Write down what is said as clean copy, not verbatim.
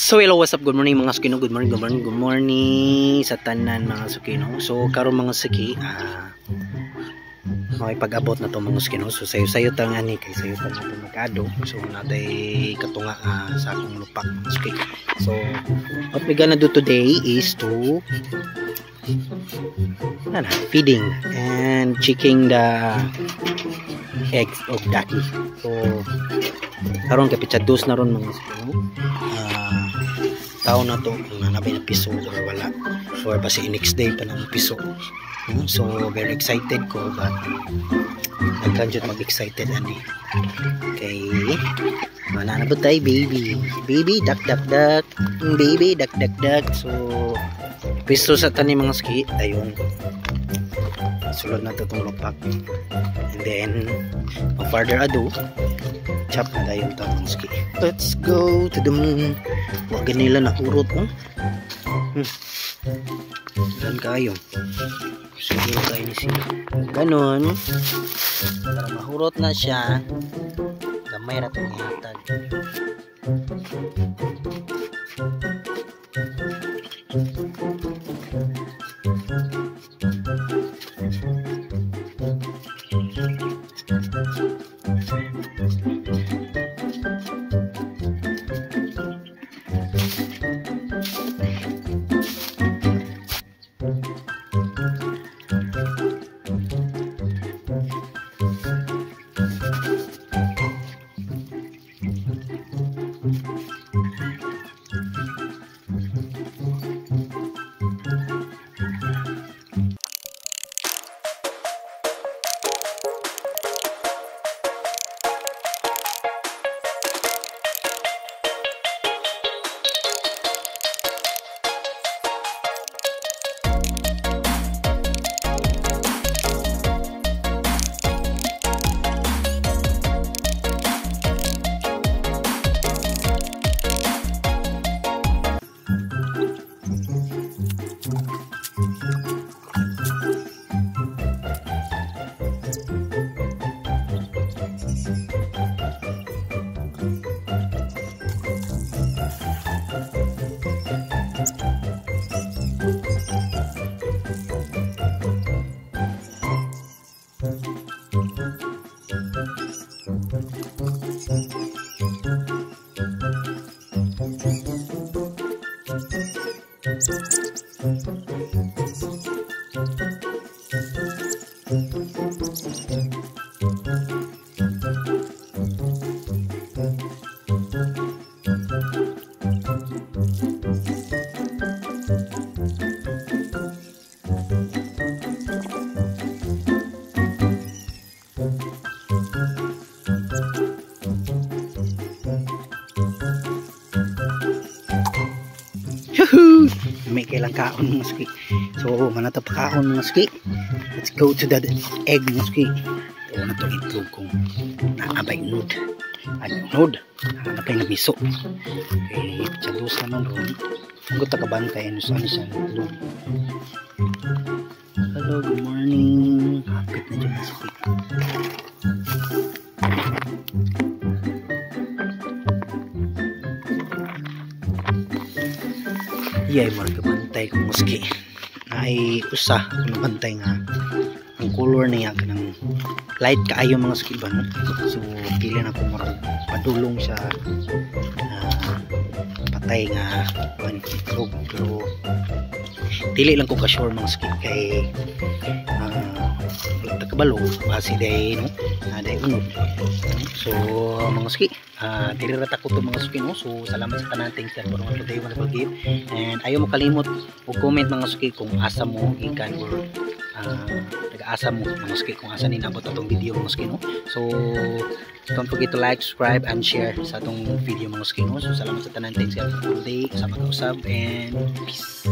So hello, what's up? Good morning mga sukino. Good morning sa tanan mga sukino. So karon mga suki, may pag-abot na to mga sukino. So sayo tang ani kay sayo tang nato magado. So natay katunga sa akong lupak mga suki. So what we gonna do today is to feeding and checking the eggs of ducky. So karon kapitsados na ron mga sukino. Tao na to kung nanabay na piso or wala, or kasi next day pa ng piso. So very excited ko, but nagkanjot mag-excited ani kay mananabot tayo baby duck duck. So piso sa tani mga ski ayun, sulod na to itong lupak, and then no further ado, chop na tayo itong ski. Let's go to the moon. Huwag nila nakurot mo. Dan kayo. Siguro kayo ni siya. Ganon. Para mahurot na siya. Gamay na itong yatag. May kailang kaon mga ski. So manata pa kaon mga ski. Let's go to the egg mga ski. Ito na ito itlog kung naabay nod. Naabay na miso. Okay, pichados naman ron. Huwag takabantay ano saan siya itlog. Hello, good morning. Hapit na dyan mga ski. Iyay magkabantay kung maski ay usa kung bantay nga ang color niya kanang light kaayo mga ski ba, no? So pili na ko marag padulong sa patay nga itlog, pero dili lang ko ka sure mga ski kay takabalo basi day no day unod. So mga ski tirata ko to mga suki, no? So salamat sa tanating sa for today wonderful gift, and ayaw mo kalimot o comment mga suki kung asa mo ikan or nag-asa mo mga suki kung asa ninabot atong video mga suki, no? So don't forget to like, subscribe and share sa atong video mga suki, no? So salamat sa tanating sa for today, sa pag-usab, and peace.